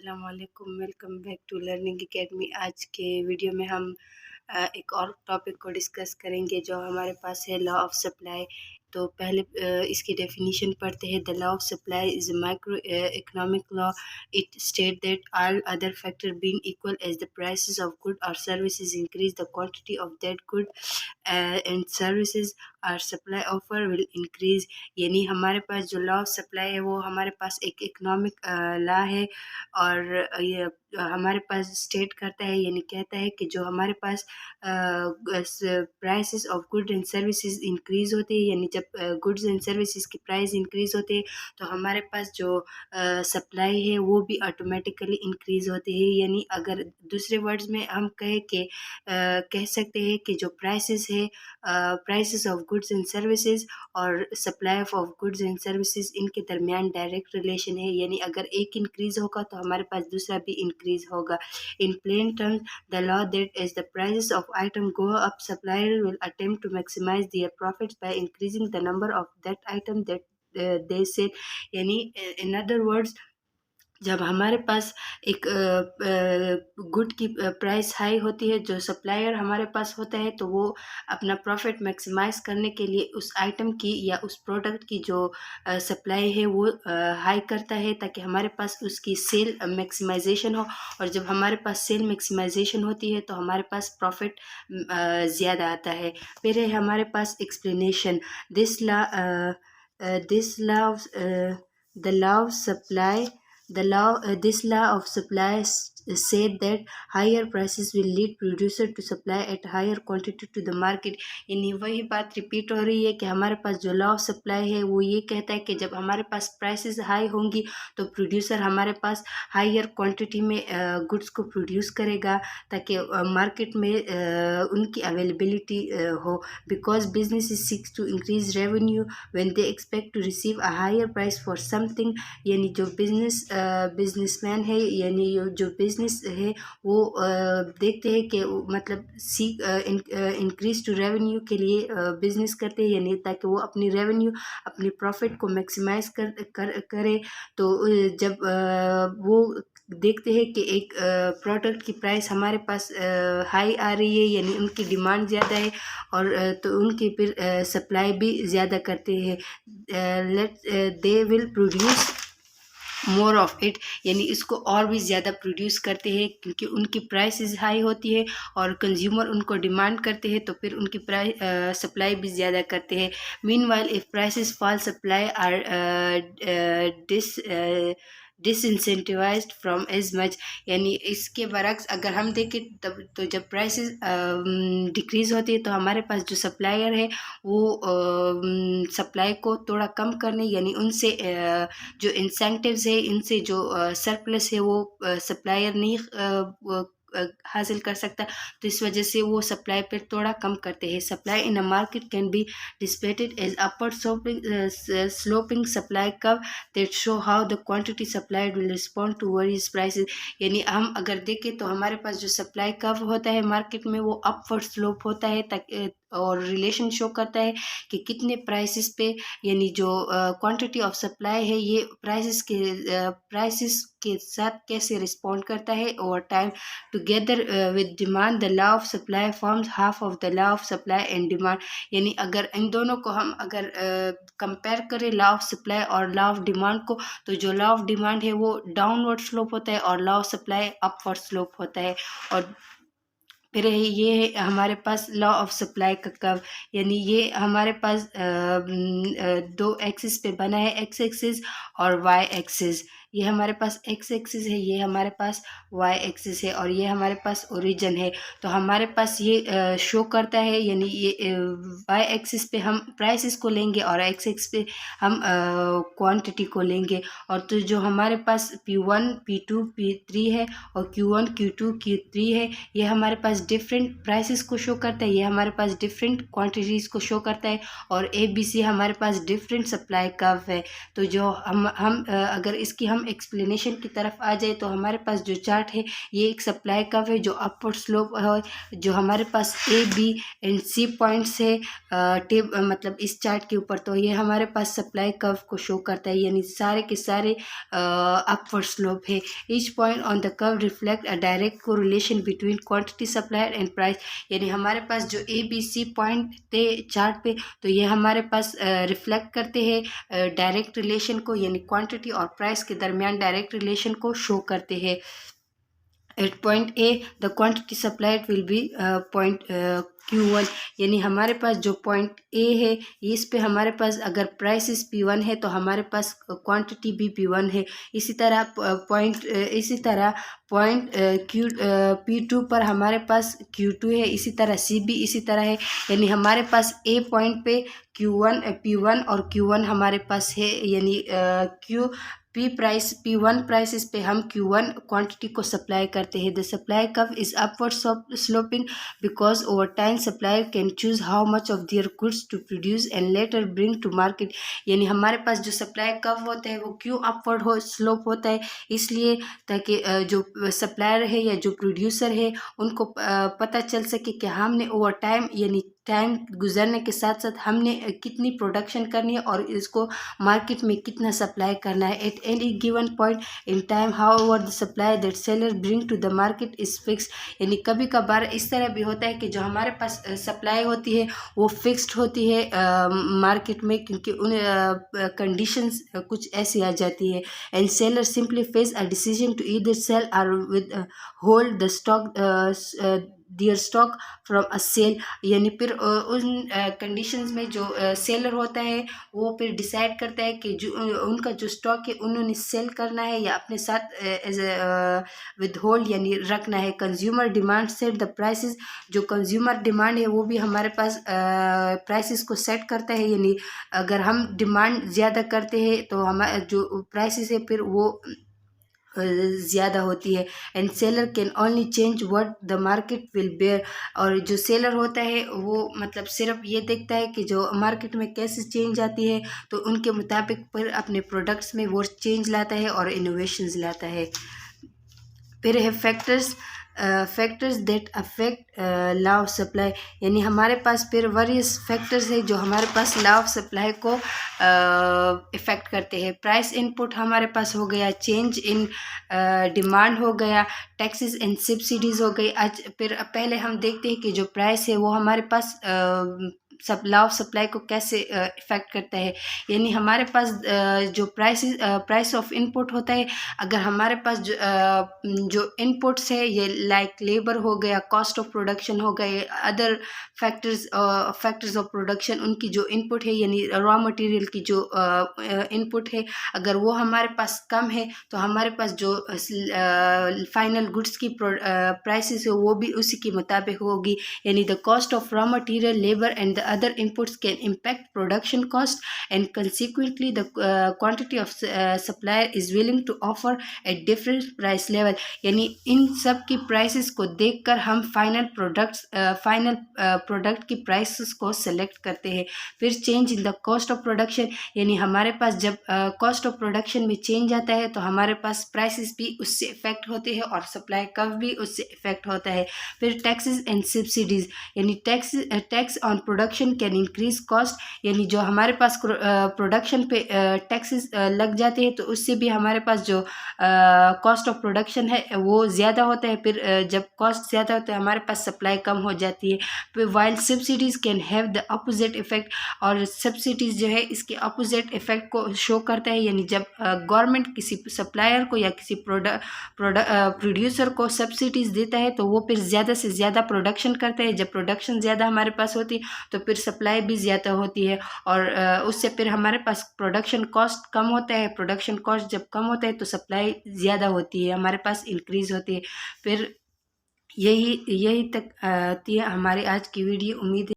अस्सलाम वालेकुम, welcome back to learning academy. आज के वीडियो में हम एक और टॉपिक को डिस्कस करेंगे जो हमारे पास है लॉ ऑफ सप्लाई। तो पहले इसकी डेफिनेशन पढ़ते हैं। The law of supply is a micro economic law. It state that all other factor being equal as the prices of good or services increase the quantity of that good and services और supply offer will increase. यानी हमारे पास जो law of supply है वो हमारे पास एक economic law है और ये हमारे पास स्टेट करता है, यानी कहता है कि जो हमारे पास prices of good and services increase होते हैं, यानी जब गुड्स एंड सर्विसेज की प्राइस इंक्रीज होते हैं तो हमारे पास जो सप्लाई है वो भी ऑटोमेटिकली इंक्रीज होती है। यानी अगर दूसरे वर्ड्स में हम कह सकते हैं कि जो प्राइसेस है, prices of goods and services और supply of goods and services, इनके दरमियान डायरेक्ट रिलेशन है। यानी अगर एक इंक्रीज होगा तो हमारे पास दूसरा भी इंक्रीज होगा। In plain terms, the law that as the prices of item go up, supplier will attempt to maximize their profits by increasing the number of that item that they sell. यानी in other words, जब हमारे पास एक good की price high होती है, जो supplier हमारे पास होता है, तो वो अपना प्रॉफिट मैक्सिमाइज करने के लिए उस आइटम की या उस प्रोडक्ट की जो सप्लाई है वो हाई करता है ताकि हमारे पास उसकी सेल मैक्सिमाइजेशन हो। और जब हमारे पास सेल मैक्सिमाइजेशन होती है तो हमारे पास प्रॉफिट ज़्यादा आता है। फिर है हमारे पास explanation. This law the law of supply this law of supply said that higher prices will lead producer to supply at higher quantity to the market। यानी वही बात रिपीट हो रही है कि हमारे पास जो लॉ ऑफ सप्लाई है वो ये कहता है कि जब हमारे पास प्राइसेस हाई होंगी तो प्रोड्यूसर हमारे पास हायर क्वांटिटी में गुड्स को प्रोड्यूस करेगा ताकि मार्केट में उनकी अवेलेबिलिटी हो। Because business is seeks to increase revenue when they expect to receive a higher price for something. यानी जो बिजनेसमैन है, यानी जो बिजनेस है वो देखते हैं कि मतलब इंक्रीज टू रेवेन्यू के लिए बिजनेस करते हैं, यानी ताकि वो अपनी रेवेन्यू, अपनी प्रॉफिट को मैक्सिमाइज करे। तो जब वो देखते हैं कि एक प्रोडक्ट की प्राइस हमारे पास हाई आ रही है, यानी उनकी डिमांड ज़्यादा है और तो उनकी फिर सप्लाई भी ज़्यादा करते हैं। They will produce more of it, यानी इसको और भी ज़्यादा प्रोड्यूस करते हैं क्योंकि उनकी प्राइसेस हाई होती है और कंज्यूमर उनको डिमांड करते हैं, तो फिर उनकी प्राइस सप्लाई भी ज़्यादा करते हैं। Meanwhile if prices fall, supply are disincentivized from as much. यानी इसके बरक्स अगर हम देखें तब तो जब प्राइसेस डिक्रीज़ होती है तो हमारे पास जो सप्लायर है वो सप्लाई को थोड़ा कम करने, यानी उनसे जो इंसेंटिव्स है, इनसे जो सरप्लस है वो सप्लायर नहीं हासिल कर सकता, तो इस वजह से वो सप्लाई पर थोड़ा कम करते हैं। Supply in a market can be displayed as upward sloping supply curve that show how the quantity supplied will respond to various prices. यानी हम अगर देखें तो हमारे पास जो सप्लाई कर्व होता है मार्केट में वो अपवर्ड स्लोप होता है ताकि और रिलेशन शो करता है कि कितने प्राइसेस पे, यानी जो क्वांटिटी ऑफ सप्लाई है ये प्राइसेस के साथ कैसे रिस्पॉन्ड करता है over time. Together with demand, the law of supply forms half of the law of supply and demand. यानी अगर इन दोनों को हम अगर कंपेयर करें, लॉ ऑफ सप्लाई और लॉ ऑफ डिमांड को, तो जो लॉ ऑफ डिमांड है वो डाउनवर्ड स्लोप होता है और law of supply upward slope होता है। और फिर ये है हमारे पास लॉ ऑफ सप्लाई का कर्व, यानी ये हमारे पास दो एक्सिस पे बना है, एक्स एक्सिस और वाई एक्सिस। ये हमारे पास एक्स एक्सिस है, ये हमारे पास वाई एक्सिस है और ये हमारे पास ओरिजिन है। तो हमारे पास ये शो करता है, यानी ये वाई एक्सिस पे हम प्राइसेस को लेंगे और एक्स एक्सिस पे हम क्वांटिटी को लेंगे। और तो जो हमारे पास P1 P2 P3 है और Q1 Q2 Q3 है, ये हमारे पास डिफरेंट प्राइसेस को शो करता है, ये हमारे पास डिफरेंट क्वांटिटीज़ को शो करता है और ABC हमारे पास डिफरेंट सप्लाई कर्व है। तो जो हम अगर इसकी हम हम एक्सप्लेनेशन की तरफ आ जाए तो हमारे पास जो चार्ट है ये एक सप्लाई कर्व है जो अपवर्ड स्लोप है, जो हमारे पास A B and C points है मतलब इस चार्ट के ऊपर। तो ये हमारे पास सप्लाई कर्व को शो करता है, यानी सारे के सारे अपवर्ड स्लोप है। Each point on the curve reflect a direct correlation between quantity supplied and price, यानी हमारे पास जो ए बी सी पॉइंट थे चार्ट पे, तो ये हमारे पास रिफ्लेक्ट करते हैं डायरेक्ट रिलेशन को, यानी क्वांटिटी और प्राइस के दरमियान डायरेक्ट रिलेशन को शो करते हैं। At point A the quantity supplied will be point Q1, यानी हमारे पास जो पॉइंट ए है इस पे हमारे पास अगर प्राइस इस P1 है तो हमारे पास क्वांटिटी भी P1 है। इसी तरह पॉइंट P2 पर हमारे पास Q2 है, इसी तरह C भी इसी तरह है, यानी हमारे पास ए पॉइंट पे P1 और Q1 हमारे पास है, यानी P1 प्राइसेस पे हम Q1 क्वांटिटी को सप्लाई करते हैं। The supply curve is upward sloping because over time supplier can choose how much of their goods to produce and later bring to market, यानी हमारे पास जो सप्लाई कर्व होता है वो क्यों अपवर्ड स्लोप होता है, इसलिए ताकि जो सप्लायर है या जो प्रोड्यूसर है उनको पता चल सके कि हमने ओवर टाइम, यानी टाइम गुजरने के साथ साथ हमने कितनी प्रोडक्शन करनी है और इसको मार्केट में कितना सप्लाई करना है। At any given point in time however the supply that seller bring to the market is fix, यानी कभी कभार इस तरह भी होता है कि जो हमारे पास सप्लाई होती है वो फिक्स्ड होती है मार्केट में, क्योंकि उन कंडीशंस कुछ ऐसी आ जाती है। And seller simply face a decision to either sell or withhold the stock their stock from a sale, यानी फिर उन कंडीशंस में जो सेलर होता है वो फिर डिसाइड करता है कि जो उनका जो स्टॉक है उन्होंने सेल करना है या अपने साथ एज विद होल्ड यानी रखना है। Consumer demand set the prices, जो कंज्यूमर डिमांड है वो भी हमारे पास प्राइसेस को सेट करता है, यानी अगर हम डिमांड ज़्यादा करते हैं तो हमारा जो प्राइसेस है फिर वो ज़्यादा होती है। And seller can only change what the market will bear, और जो सेलर होता है वो मतलब सिर्फ ये देखता है कि जो मार्केट में कैसे चेंज आती है तो उनके मुताबिक फिर अपने प्रोडक्ट्स में वो चेंज लाता है और इनोवेशंस लाता है। फिर है factors that affect law of supply, यानी हमारे पास फिर वेरियस फैक्टर्स है जो हमारे पास लॉ ऑफ सप्लाई को इफ़ेक्ट करते हैं। प्राइस इनपुट हमारे पास हो गया, चेंज इन डिमांड हो गया, टैक्सेस एंड सब्सिडीज़ हो गई। आज फिर पहले हम देखते हैं कि जो प्राइस है वो हमारे पास लॉ ऑफ सप्लाई को कैसे इफ़ेक्ट करता है, यानी हमारे पास जो प्राइस ऑफ इनपुट होता है, अगर हमारे पास जो इनपुट्स है ये लाइक लेबर हो गया, कॉस्ट ऑफ प्रोडक्शन हो गए, अदर फैक्टर्स ऑफ प्रोडक्शन, उनकी जो इनपुट है यानी रॉ मटेरियल की जो इनपुट है, अगर वो हमारे पास कम है तो हमारे पास जो फाइनल गुड्स की प्राइसेस है वो भी उसी के मुताबिक होगी, यानी the cost of raw material, labour and the other inputs can impact production cost and consequently the quantity of supplier is willing to offer at different price level, यानी इन सब की प्राइसेस को देखकर हम फाइनल प्रोडक्ट की prices को select करते हैं। फिर change in the cost of production, यानी हमारे पास जब कॉस्ट ऑफ प्रोडक्शन में चेंज आता है तो हमारे पास प्राइसेस भी उससे इफेक्ट होते हैं और सप्लाई कर्व भी उससे इफेक्ट होता है। फिर टैक्सेस एंड सब्सिडीज, यानी tax on production can increase cost, यानी जो हमारे पास प्रोडक्शन पे टैक्सेस लग जाते हैं तो उससे भी हमारे पास जो कॉस्ट ऑफ प्रोडक्शन है वो ज़्यादा होता है। फिर जब कॉस्ट ज़्यादा होता है हमारे पास सप्लाई कम हो जाती है। फिर while subsidies can have the opposite effect, और सब्सिडीज़ जो है इसके अपोजिट इफेक्ट को शो करता है, यानी जब गवर्नमेंट किसी सप्लायर को या किसी प्रोड्यूसर को सब्सिडीज़ देता है तो वो फिर ज़्यादा से ज़्यादा प्रोडक्शन करता है। जब प्रोडक्शन ज़्यादा हमारे पास होती है तो फिर सप्लाई भी ज़्यादा होती है और उससे फिर हमारे पास प्रोडक्शन कॉस्ट कम होता है। प्रोडक्शन कॉस्ट जब कम होता है तो सप्लाई ज़्यादा होती है, हमारे पास इंक्रीज़ होती है। फिर यही तक थी हमारी आज की वीडियो। उम्मीद है